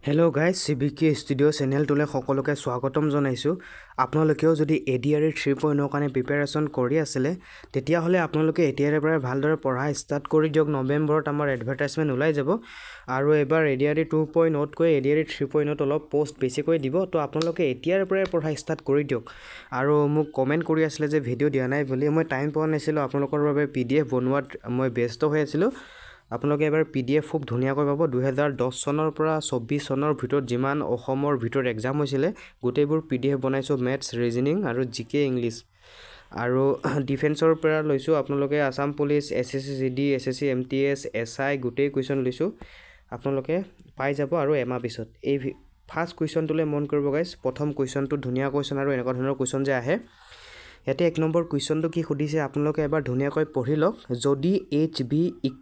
Hello' guys চিবিকে studio' চেনেলটোলৈ সকলোকে স্বাগতম জনাইছোঁ। আপোনালোকেও যদি ADRE 3.0 কাৰণে প্ৰিপেৰেশ্যন কৰি আছিলে তেতিয়াহ'লে আপোনালোকে এতিয়াৰে পৰাই ভালদৰে পঢ়া ষ্টাৰ্ট কৰি দিয়ক। নৱেম্বৰত আমাৰ এডভাৰটাইজমেণ্ট ওলাই যাব আৰু এবাৰ ADRE 2.0তকৈ ADRE 3.0ত অলপ পষ্ট বেছিকৈ দিব। তো আপোনালোকে এতিয়াৰে পৰাই পঢ়া ষ্টাৰ্ট কৰি দিয়ক। আৰু মোক কমেণ্ট কৰি আছিলে যে ভিডিঅ' দিয়া নাই বুলি। মই টাইম পোৱা নাছিলোঁ, আপোনালোকৰ বাবে PDF বনোৱাত মই ব্যস্ত হৈ আছিলোঁ। আপোনালোকে এবাৰ PDF খুব ধুনীয়াকৈ পাব। 2010 চনৰ পৰা 24 চনৰ ভিতৰত যিমান অসমৰ ভিতৰত এক্সাম হৈছিলে গোটেইবোৰ PDF বনাইছোঁ, মেথছ, ৰিজনিং আৰু GK ইংলিছ। আৰু ডিফেন্সৰ পৰা লৈছোঁ, আপোনালোকে Assam police, SSC GD, SSC MTS, SI গোটেই কুৱেশ্যন লৈছোঁ, আপোনালোকে পাই যাব আৰু এমাহ পিছত। এই ফাৰ্ষ্ট কুৱেশ্যনটোলৈ মন কৰিব গাইজ। প্ৰথম কুৱেশ্যনটো ধুনীয়া কুৱেশ্যন আৰু এনেকুৱা ধৰণৰ কুৱেশ্যন যে আহে। ইয়াতে 1 নম্বৰ কুৱেশ্যনটো কি সুধিছে আপোনালোকে এবাৰ ধুনীয়াকৈ পঢ়ি লওক। যদি HV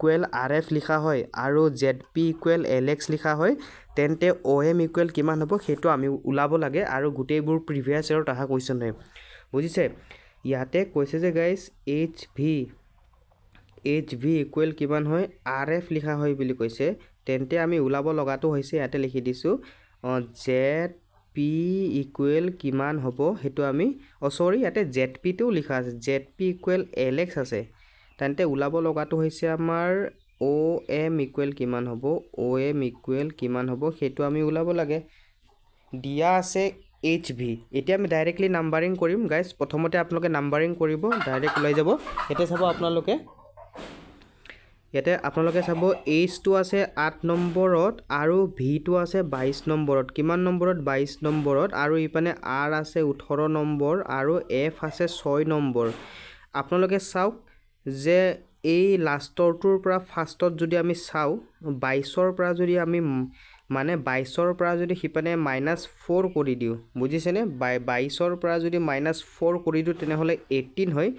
= RF লিখা হয় আৰু ZP = LX লিখা হয় তেন্তে OM = কিমান হ'ব সেইটো আমি ওলাব লাগে। আৰু গোটেইবোৰ প্ৰিভিয়াছ ইয়াৰত অহা কুৱেশ্যন হয়, বুজিছে। ইয়াতে কৈছে যে গাইজ HV = কিমান হয়, RF লিখা হয় বুলি কৈছে। তেন্তে আমি ওলাব লগাটো হৈছে, ইয়াতে লিখি দিছোঁ ZP = কিমান হ'ব সেইটো আমি ইয়াতে ZPটো লিখা আছে, ZP = LX আছে। তেন্তে ওলাব লগাটো হৈছে আমাৰ OM = কিমান হ'ব, OM = কিমান হ'ব সেইটো আমি ওলাব লাগে। দিয়া আছে HV। এতিয়া আমি ডাইৰেক্টলি নাম্বাৰিং কৰিম গাইজ। প্ৰথমতে আপোনালোকে নাম্বাৰিং কৰিব, ডাইৰেক্ট ওলাই যাব। ইয়াতে চাব আপোনালোকে, চাব Hটো আছে 8 নম্বৰত আৰু Vটো আছে 22 নম্বৰত। কিমান নম্বৰত? 22 নম্বৰত। আৰু ইপানে R আছে 18 নম্বৰ আৰু F আছে 6 নম্বৰ। আপোনালোকে চাওক যে এই লাষ্টৰটোৰ পৰা ফাৰ্ষ্টত যদি আমি চাওঁ 22ৰ পৰা যদি আমি -22ৰ পৰা যদি সিপানে -4 কৰি দিওঁ, বুজিছেনে। 22ৰ পৰা যদি -4 কৰি দিওঁ তেনেহ'লে 18 হয়।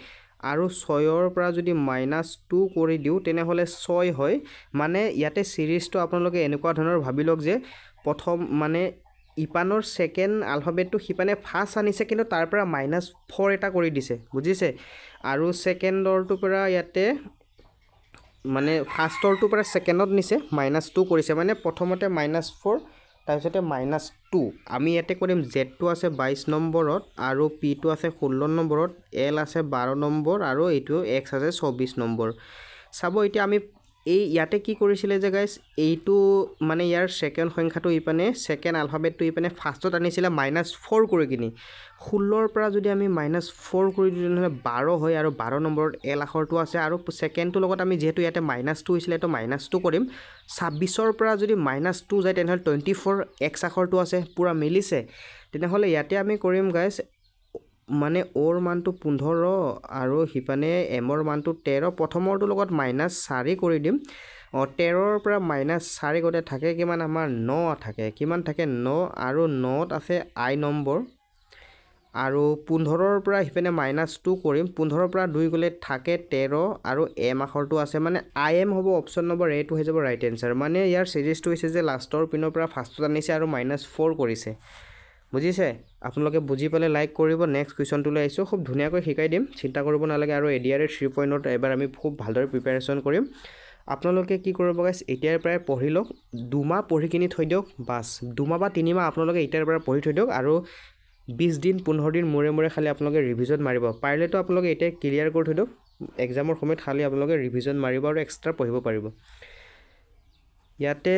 আৰু 6ৰ পৰা যদি -2 কৰি দিওঁ তেনেহ'লে 6 হয়। মানে ইয়াতে চিৰিজটো আপোনালোকে এনেকুৱা ধৰণৰ ভাবি লওক যে প্ৰথম ইপানৰ ছেকেণ্ড আলফাবেটটো সিপানে ফাৰ্ষ্ট আনিছে, কিন্তু তাৰ পৰা -4 এটা কৰি দিছে, বুজিছে। আৰু ছেকেণ্ডৰটোৰ পৰা ইয়াতে ফাৰ্ষ্টৰটোৰ পৰা ছেকেণ্ডত নিছে, -2 কৰিছে। প্ৰথমতে -4 তাৰপিছতে -2। আমি ইয়াতে কৰিম Zটো আছে 22 নম্বৰত আৰু Pটো আছে 16 নম্বৰত, L আছে 12 নম্বৰ আৰু এইটো X আছে 24 নম্বৰ। চাব এতিয়া আমি ইয়াতে কি কৰিছিলে যে গাইজ, এইটো ইয়াৰ ছেকেণ্ড সংখ্যাটো ইপানে ছেকেণ্ড আলফাবেটটো ইপানে ফাৰ্ষ্টত আনিছিলে -4 কৰি কিনি। 16ৰ পৰা যদি আমি -4 কৰি দিওঁ তেনেহ'লে 12 হয়। আৰু 12 নম্বৰত L আখৰটো আছে আৰু ছেকেণ্ডটোৰ লগত আমি যিহেতু ইয়াতে -2 হৈছিলে এইটো -2 কৰিম। 26ৰ পৰা যদি -2 যায় তেনেহ'লে 24 X আখৰটো আছে, পূৰা মিলিছে। তেনেহ'লে ইয়াতে আমি কৰিম গাইজ, Oৰ মানটো 15 আৰু সিপানে Mৰ মানটো 13। প্ৰথমৰটোৰ লগত -4 কৰি দিম। 13ৰ পৰা -4 গ'লে থাকে কিমান, আমাৰ 9 থাকে। কিমান থাকে? 9। আৰু 9ত আছে I নম্বৰ। আৰু 15ৰ পৰা সিপিনে -2 কৰিম। 15ৰ পৰা 2 গ'লে থাকে 13 আৰু M আখৰটো আছে, IM হ'ব। অপশ্যন নম্বৰ এটো হৈ যাব ৰাইট এনচাৰ। ইয়াৰ চিৰিজটো হৈছে যে লাষ্টৰ পিনৰ পৰা ফাৰ্ষ্টত আনিছে আৰু -4 কৰিছে, বুজিছে। আপোনালোকে বুজি পালে লাইক কৰিব। নেক্সট কুৱেশ্যনটোলৈ আহিছোঁ, খুব ধুনীয়াকৈ শিকাই দিম, চিন্তা কৰিব নালাগে। আৰু ADRE 3.0ত এবাৰ আমি খুব ভালদৰে প্ৰিপেৰেশ্যন কৰিম। আপোনালোকে কি কৰিব গাইজ, এতিয়াৰ পৰাই পঢ়ি লওক। 2 মাহ পঢ়ি কিনি থৈ দিয়ক, বাছ 2 মাহ বা 3 মাহ আপোনালোকে এতিয়াৰ পৰা পঢ়ি থৈ দিয়ক। আৰু 20 দিন 15 দিন মূৰে খালি আপোনালোকে ৰিভিজন মাৰিব। পাৰিলেতো আপোনালোকে এতিয়া ক্লিয়াৰ কৰি থৈ দিয়ক, এক্সামৰ সময়ত খালি আপোনালোকে ৰিভিজন মাৰিব আৰু এক্সট্ৰা পঢ়িব পাৰিব। ইয়াতে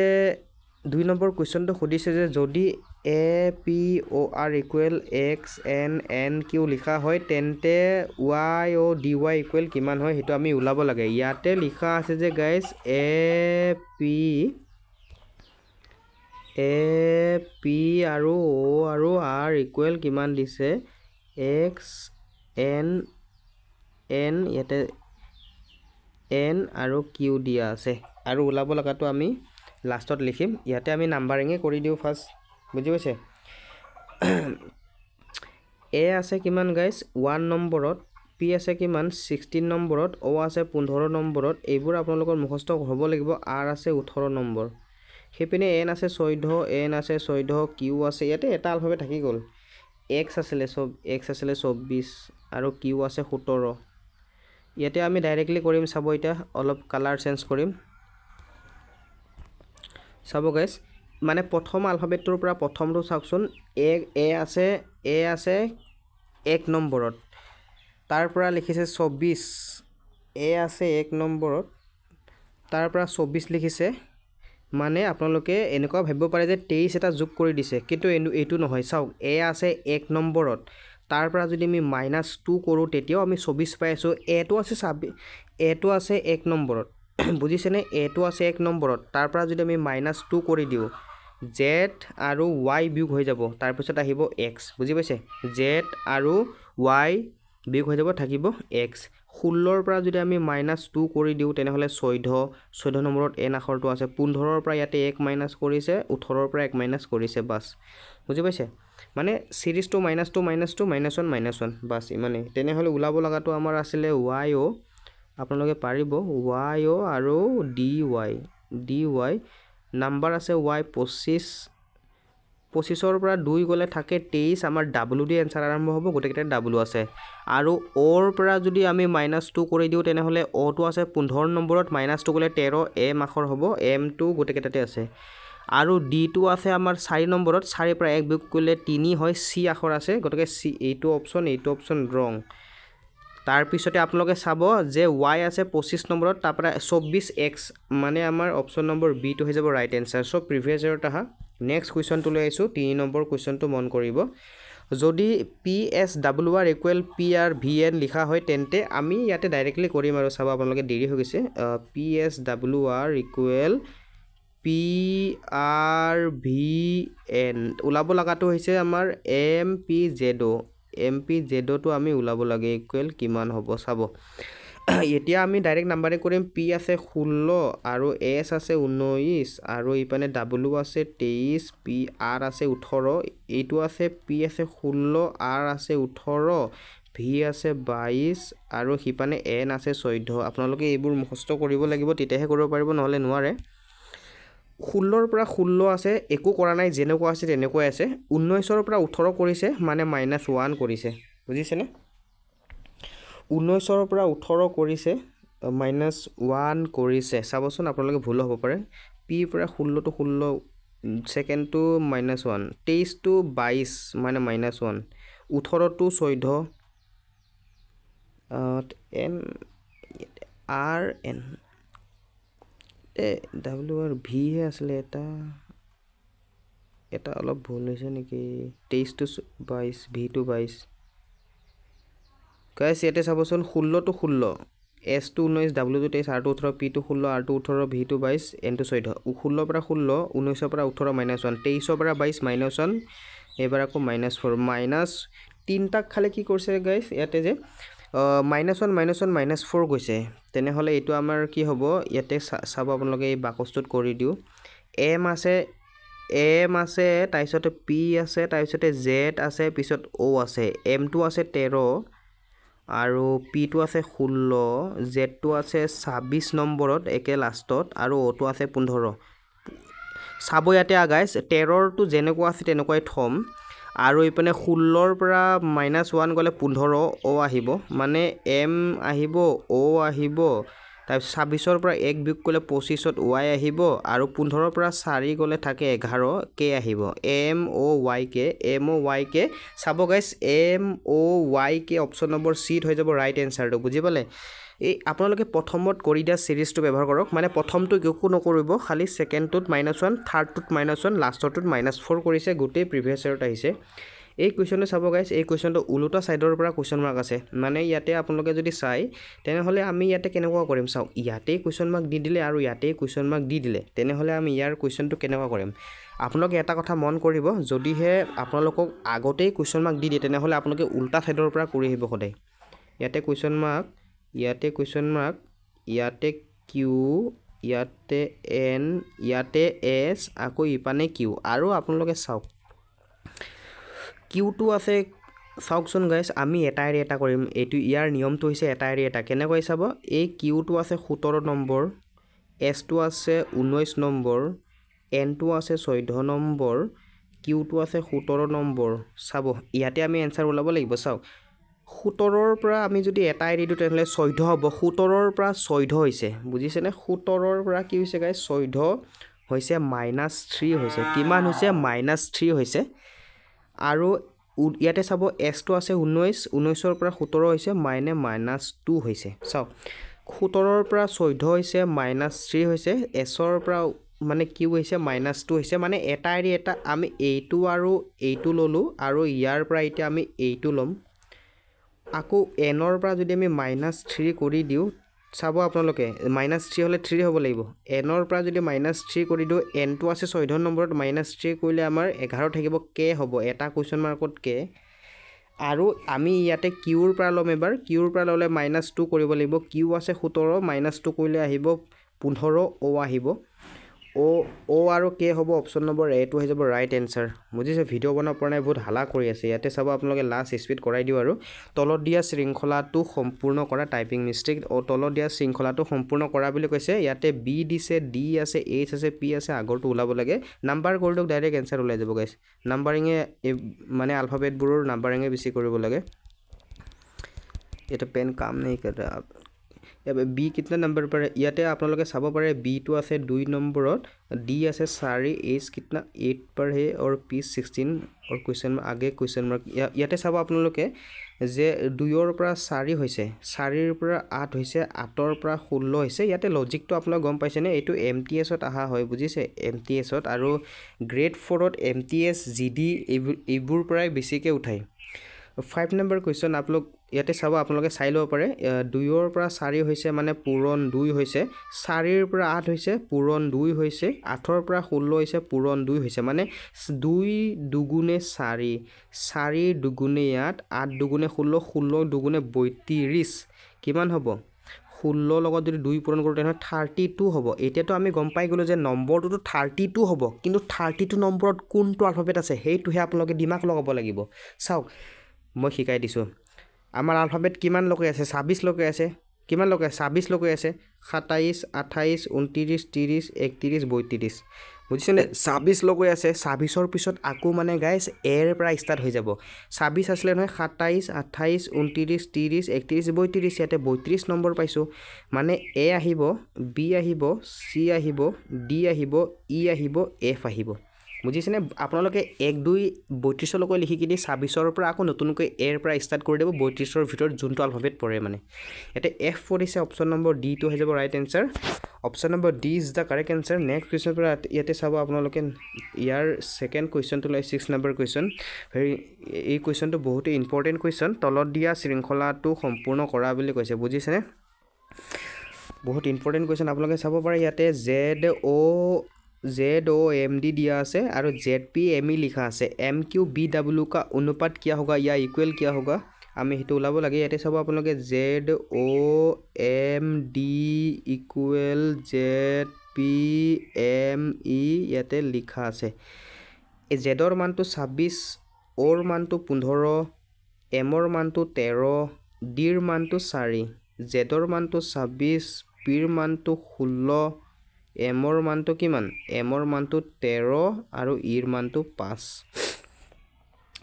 2 নম্বৰ কুৱেশ্যনটো সুধিছে যে যদি APOR = XNNQ লিখা হয় তেন্তে YODY = কিমান হয় সেইটো আমি ওলাব লাগে। ইয়াতে লিখা আছে যে গাইজ AP আৰু O আৰু R = কিমান দিছে, XNN, ইয়াতে N আৰু Q দিয়া আছে। আৰু ওলাব লগাটো আমি লাষ্টত লিখিম। ইয়াতে আমি নাম্বাৰিঙে কৰি দিওঁ ফাৰ্ষ্ট, বুজি পাইছে। A আছে কিমান গাইজ, 1 নম্বৰত। P আছে কিমান, 16 নম্বৰত। O আছে 15 নম্বৰত। এইবোৰ আপোনালোকৰ মুখস্থ হ'ব লাগিব। R আছে 18 নম্বৰ। সেইপিনে N আছে 14, Q আছে, ইয়াতে এটা আলফাবেট থাকি গ'ল। X আছিলে 24 আৰু Q আছে 17। ইয়াতে আমি ডাইৰেক্টলি কৰিম। চাব এতিয়া অলপ কালাৰ চেঞ্জ কৰিম। চাব গাইজ, মানে প্ৰথম আলফাবেটটোৰ পৰা প্ৰথমটো চাওকচোন এ আছে 1 নম্বৰত তাৰ পৰা লিখিছে 24 এ আছে 1 নম্বৰত তাৰ পৰা 24 লিখিছে মানে আপোনালোকে এনেকুৱা ভাবিব পাৰে যে 23 এটা যোগ কৰি দিছে কিন্তু এইটো নহয় চাওক এ আছে 1 নম্বৰত তাৰ পৰা যদি আমি -2 কৰো তেতিয়াও আমি 24 পাই আছো এটো আছে 1 নম্বৰত বুজিছেনে এটো আছে 1 নম্বৰত তাৰ পৰা যদি আমি -2 কৰি দিও z আৰু y বিয়োগ হৈ যাব তাৰ পিছত আহিব x বুজি পাইছে z আৰু y বিয়োগ হৈ যাব থাকিব x 16 ৰ পৰা যদি আমি -2 কৰি দিও তেনেহলে 14 নম্বৰত n আখৰটো আছে 15 ৰ পৰা ইয়াতে 1 মাইনাস কৰিছে 18 ৰ পৰা 1 মাইনাস কৰিছে বাস বুজি পাইছে মানে সিৰিজটো -2 -1 বাস ইমানে তেনেহলে উলাব লগাটো আমাৰ আছিলে y o আপোনালোকে পাৰিব y o আৰু dy নাম্বাৰ আছে y 25 ৰ পৰা 2 গলে থাকে 23 আমাৰ w দি आंसर আৰম্ভ হ'ব গোটেইকেইটা w আছে আৰু o ৰ পৰা যদি আমি -2 কৰি দিও তেনেহলে o টো আছে 15 নম্বৰত -2 গলে 13 m আখৰ হ'ব m টো গোটেইকেইটাতে আছে আৰু d টো আছে আমাৰ 4 নম্বৰত 4 পৰা 1 বিয়োগ কৰিলে 3 হয় c আখৰ আছে গটকে c এইটো অপচন ৰং তাৰ পিছতে আপোনালোকে চাব যে y আছে 25 নম্বৰত তাৰ পৰা 24x মানে আমাৰ অপচন নম্বৰ b টো হৈ যাব ৰাইট आंसर সো প্ৰিভিয়াস ইয়াৰত আহা নেক্সট কোৱেশ্চন টো লৈ আইছো 3 নম্বৰ কোৱেশ্চনটো মন কৰিব যদি PSWR ইকুৱেল PR VN লিখা হয় তেন্তে আমি ইয়াতে ডাইৰেক্টলি কৰিম আৰু চাব আপোনালোকে দেৰি হৈ গৈছে PSWR ইকুৱেল PR VN উলাব লাগাটো হৈছে আমাৰ MPZ টো আমি উলাব লাগে ইকুৱেল কিমান হ'ব চাব এতিয়া আমি ডাইৰেক্ট নাম্বাৰে কৰিম P আছে 16 আৰু S আছে 19 আৰু ইপানে W আছে 23 PR আছে 18 এইটো আছে P আছে 16 R আছে 18 V আছে 22 আৰু হিপানে N আছে 14 আপোনালোকে এইবোৰ মুখস্থ কৰিব লাগিব তেতিয়াহে কৰিব পাৰিব নহলে নোৱাৰে 16 ৰ পৰা 16 আছে একো কৰা নাই যেনেকুৱা আছে তেনেকৈ আছে 19 ৰ পৰা 18 কৰিছে মানে -1 কৰিছে বুজিছেনে 19 ৰ পৰা 18 কৰিছে -1 কৰিছে চাবচোন আপোনালোকে ভুল হ'ব পাৰে p পৰা 16 to 16 সেকেন্ড টু -1 23 to 22 মানে -1 18 to 14 n r n w r v হে আসলে এটা অলপ ভুল হৈছে নেকি 23 to 22 v to 22 গাইস ইয়াতে চাবচোন 16 to 16 s to 19 w to 23 r to 18 p to 16 r to 18 v to 22 n to 14 16 পৰা 16 19 পৰা 18 -1 23 পৰা 22 -1 এবাৰ আকৌ -4 মাইনাস তিনটা খালে কি কৰিছে গাইস ইয়াতে যে -1 -4 গৈছে তেনেহলে এটো আমাৰ কি হ'ব ইয়াতে চাব আপোনালোকে এই বাকসটোত কৰি দিও m আছে তাৰপিছতে p আছে তাৰপিছতে z আছে পিছত o আছে m টো আছে 13 আৰু p টো আছে 16 z টো আছে 26 নম্বৰত একে লাষ্টত আৰু o টো আছে 15 চাব ইয়াতে গাইস 13 টো যেনেকুৱা আছে তেনেকুৱাই থম আৰু ইপনে 16 ৰ পৰা -1 গলে 15 o আহিব মানে m আহিব o আহিব তাৰ 26 ৰ পৰা 1 বিয়োগ কৰিলে 25 ত y আহিব আৰু 15 ৰ পৰা 4 গলে থাকে 11 k আহিব m o y k চাব guys m o y k option number c হৈ যাব ৰাইট আনসাৰটো বুজি পালে এই আপোনালোকে প্ৰথমত কৰি দিয়া সিৰিজটো ব্যৱহাৰ কৰক মানে প্ৰথমটো একো নকৰিব খালি সেকেন্ডটোত -1 থাৰ্ডটোত -1 লাষ্টটোত -4 কৰিছে গোটেই প্ৰিভিয়াস ইয়াৰত আহিছে এই কোৱেশ্চনটো চাব গাইস এই কোৱেশ্চনটো উলুটা সাইডৰ পৰা কোৱেশ্চন মাৰ্ক আছে মানে ইয়াতে আপোনালোকে যদি চাই তেনেহলে আমি ইয়াতে কেনেকুৱা কৰিম চাও ইয়াতে কোৱেশ্চন মাৰ্ক দি দিলে আৰু ইয়াতে কোৱেশ্চন মাৰ্ক দি দিলে তেনেহলে আমি ইয়াৰ কোৱেশ্চনটো কেনেকুৱা কৰিম আপোনালোকে এটা কথা মন কৰিব যদিহে আপোনালোকক আগতেই কোৱেশ্চন মাৰ্ক দি দিয়ে তেনেহলে আপোনালোকে উলটা সাইডৰ পৰা কৰি আহিব সদায় ইয়াতে কোৱেশ্চন মাৰ্ক ইয়াতে q ইয়াতে n ইয়াতে s আকৌ ইপানে q আৰু আপোনালোকে চাওক q টো আছে চাওকচোন গাইস আমি এটা কৰিম এটো ইয়াৰ নিয়মটো হৈছে এটা কেনেকৈ চাব এই q টো আছে 17 নম্বৰ s টো আছে 19 নম্বৰ n টো আছে 14 নম্বৰ q টো আছে 17 নম্বৰ চাব ইয়াতে আমি आंसर ওলাব লাগিব চাওক 17 ৰ পৰা আমি যদি এটা এৰি দিও তেনেহলে 14 হ'ব 17 ৰ পৰা 14 হৈছে বুজিছেনে 17 ৰ পৰা কি হৈছে গাইস 14 হৈছে -3 হৈছে কিমান হৈছে -3 হৈছে আৰু ইয়াতে চাব s টো আছে 19 19ৰ পৰা 17 হৈছে -2 হৈছে চাওক 17ৰ পৰা 14 হৈছে -3 হৈছে s ৰ পৰা মানে কি হৈছে -2 হৈছে মানে এটা এৰি এটা আমি এইটো আৰু এইটো ললো আৰু ইয়াৰ পৰা এতিয়া আমি এইটো লম আকৌ n ৰ পৰা যদি আমি -3 কৰি দিও চাব আপোনালোকে -3 হলে 3 হ'ব লাগিব n ৰ পৰা যদি -3 কৰি দিও n টো আছে 14 নম্বৰত -3 কৰিলে আমাৰ 11 থাকিব k হ'ব এটা কোৱেশ্চন মাৰ্কত k আৰু আমি ইয়াতে q ৰ পৰা লম এবাৰ q ৰ পৰা ললে -2 কৰিব লাগিব q আছে 17 -2 কৰিলে আহিব 15 o আহিব o আৰু k হ'ব অপচন নম্বৰ a টো হৈ যাব ৰাইট এনসাৰ বুজিছে ভিডিও বনাব পৰা নাই বহুত হালা কৰি আছে ইয়াতে চাব আপোনালোকে লাষ্ট স্পীড কৰাই দিও আৰু তলত দিয়া শৃংখলাটো সম্পূৰ্ণ কৰা টাইপিং মিস্টেক ও তলত দিয়া শৃংখলাটো সম্পূৰ্ণ কৰা বুলি কৈছে ইয়াতে b দিছে d আছে h আছে p আছে আগৰটো ওলাব লাগে নাম্বাৰ কৰি দিওক ডাইৰেক্ট এনসাৰ ওলাই যাব গাইস নাম্বাৰিংয়ে মানে আলফাবেট বোৰৰ নাম্বাৰিংয়ে বেছি কৰিব লাগে এটা পেন কাম नहीं कर रहा b कितना नंबर पर है ইয়াতে আপোনালোকে চাব পাৰে b টো আছে 2 নম্বৰত d আছে 4 h कितना 8 पर है और p 16 और क्वेश्चन में आगे क्वेश्चन मार्क ইয়াতে চাব আপোনালোকে যে 2 ৰ পৰা 4 হৈছে 4 ৰ পৰা 8 হৈছে 8 ৰ পৰা 16 হৈছে ইয়াতে লজিকটো আপোনালোক গম পাইছে নে এইটো mts ত আহা হয় বুজিছে mts ত আৰু গ্ৰেড 4 ত mts gd এইবোৰ পৰাই বেছিকে উঠাই 5 নম্বৰ क्वेश्चन আপোনালোক ইয়াতে চাব আপোনালোকে চাই লব পাৰে 2 ৰ পৰা 4 হৈছে মানে পূৰণ 2 হৈছে 4 ৰ পৰা 8 হৈছে পূৰণ 2 হৈছে 8 ৰ পৰা 16 হৈছে পূৰণ 2 হৈছে মানে 2 দুগুণে 4 4 দুগুণে 8 8 দুগুণে 16 16 দুগুণে 32 কিমান হ'ব 16 লগত যদি 2 পূৰণ কৰো তেনে 32 হ'ব এতিয়াতো আমি গম পাই গলো যে নম্বৰটো 32 হ'ব কিন্তু 32 নম্বৰত কোনটো আলফাবেট আছে হেইটোহে আপোনালোকে দিমাগ লগাব লাগিব চাওক মই শিকাই দিছো আমাৰ আলফাবেট কিমান লকে আছে 26 লকে আছে কিমান লকে 26 লকে আছে 27 28 29 30 31 32 বুজিছেনে 26 লকে আছে 26 ৰ পিছত আকো মানে গাইস এৰ পৰা ষ্টাৰ্ট হৈ যাব 26 আসলে নহয় 27 28 29 30 31 32 ইয়াতে 32 নম্বৰ পাইছো মানে এ আহিব বি আহিব সি আহিব ডি আহিব ই আহিব এফ আহিব বুজিছেনে আপোনালোকে 1 2 32 লকৈ লিখি কিনি 26 ৰ পৰা আকৌ নতুনকৈ এৰ পৰা ষ্টাৰ্ট কৰি দেব 32 ৰ ভিতৰত যোনটো আলফাবেট পৰে মানে এতে এফ পৰিছে অপচন নম্বৰ ডি টো হৈ যাব right answer option number D is the correct answer next question পৰা ইয়াতে চাব আপোনালোকে ইয়াৰ সেকেন্ড কোৱেশ্চন টো লাই 6 নম্বৰ কোৱেশ্চন এই কোৱেশ্চনটো বহুত ইম্পৰ্টেন্ট কোৱেশ্চন তলত দিয়া শৃংখলাটো সম্পূৰ্ণ কৰা বুলি কৈছে বুজিছেনে বহুত ইম্পৰ্টেন্ট কোৱেশ্চন আপোনালোকে চাব পাৰে ইয়াতে ZOMD दिया আছে আৰু ZPME লিখা আছে MQBW का अनुपात क्या होगा या इक्वल क्या होगा আমি হেতু ওলাব লাগে ইয়াতে চাব আপোনালোকে ZOMD ইকুৱেল ZPME ইয়াতে লিখা আছে এই Z ৰ মানটো 26 O ৰ মানটো 15 M ৰ মানটো 13 D ৰ মানটো 4 Z ৰ মানটো 26 P ৰ মানটো 16 M ৰ মানটো কিমান M ৰ মানটো 13 আৰু E ৰ মানটো 5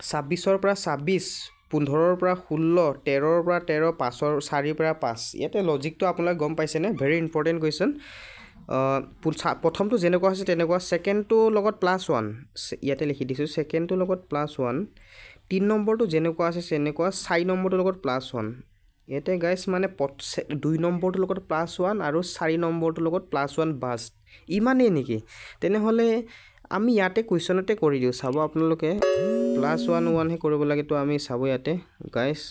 26 ৰ পৰা 26 15 ৰ পৰা 16 13 ৰ পৰা 13 5 ৰ 4 ৰ পৰা 5 ইয়াতে লজিকটো আপোনালোক গম পাইছে নে ভেৰি ইম্পৰ্টেন্ট কোৱেশ্চন প্ৰথমটো যেনেকুৱা আছে তেনেকুৱা সেকেন্ডটো লগত +1 ইয়াতে লিখি দিছো সেকেন্ডটো লগত +1 3 নম্বৰটো যেনেকুৱা আছে তেনেকুৱা 4 নম্বৰটো লগত +1 এতে গাইস মানে 2 নম্বৰটো লগত +1 আৰু 4 নম্বৰটো লগত +1 বাস ইমানে নেকি তেনে হলে আমি ইয়াতে কোৱেশ্চনতে কৰি দিও চাব আপোনালোকে +1 1 হে কৰিব লাগে তো আমি চাব ইয়াতে গাইস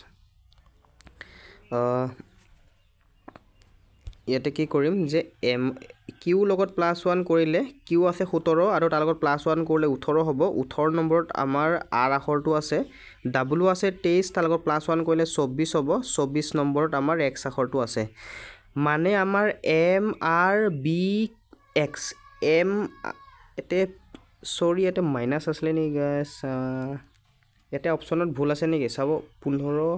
ইয়াতে কি কৰিম যে m q লগত +1 কৰিলে q আছে 17 আৰু তাৰ লগত +1 কৰিলে 18 হ'ব 18 নম্বৰত আমাৰ r আখৰটো আছে w আছে 23 তাৰ লগত +1 কৰিলে 24 হ'ব 24 নম্বৰত আমাৰ x আখৰটো আছে মানে আমাৰ m r b x m এতে সৰি এতে মাইনাস আসলে নি গাইস এতে অপচনত ভুল আছে নেকি চাব 15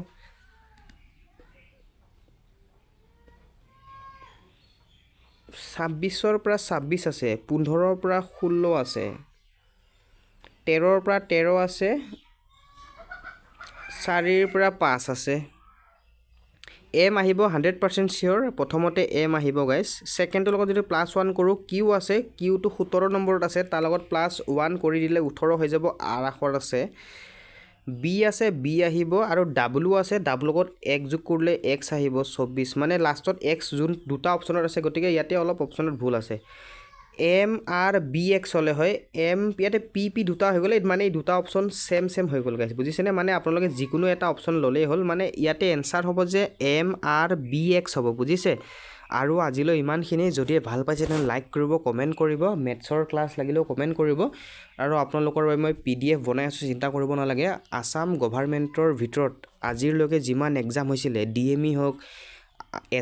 26 ৰ পৰা 26 আছে 15 ৰ পৰা 16 আছে 13 ৰ পৰা 13 আছে 4 ৰ পৰা 5 আছে এম আহিব 100% চিয়'ৰ প্ৰথমতে এম আহিব গাইজ ছেকেণ্ডটোৰ লগত যদি +1 কৰোঁ কিউ আছে কিউটো 17 নম্বৰত আছে তাৰ লগত +1 কৰি দিলে 18 হৈ যাব আৰ আখৰ আছে বি আছে বি আহিব আৰু ডাব্লু আছে ডাব্লু লগত 1 যোগ কৰিলে এক্স আহিব 24 মানে লাষ্টত এক্স যোন দুটা অপশ্যনত আছে গতিকে ইয়াতে অলপ অপশ্যনত ভুল আছে এম আৰ বি এক্স হ'লে হয় এম ইয়াতে পি পি দুটা হৈ গ'লে মানে এই দুটা অপশ্যন ছেম হৈ গ'ল গাইজ বুজিছেনে মানে আপোনালোকে যিকোনো এটা অপশ্যন ল'লেই হ'ল মানে ইয়াতে এনচাৰ হ'ব যে এম আৰ বি এক্স হ'ব বুজিছে আৰু আজিলৈ ইমানখিনি যদি ভাল পাইছে তেনে লাইক কৰিব কমেণ্ট কৰিব মেথছৰ ক্লাছ লাগিলেও কমেণ্ট কৰিব আৰু আপোনালোকৰ বাবে মই PDF বনাই আছোঁ চিন্তা কৰিব নালাগে আসাম গভৰ্ণমেণ্টৰ ভিতৰত আজিলৈকে যিমান এক্সাম হৈছিলে DME হওক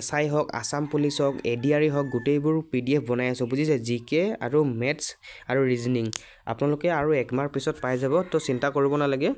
SI হওক আসাম পুলিচ হওক ADRE হওক গোটেইবোৰ PDF বনাই আছোঁ বুজিছে GK আৰু মেথছ আৰু ৰিজনিং আপোনালোকে আৰু একমাহৰ পিছত পাই যাব তো চিন্তা কৰিব নালাগে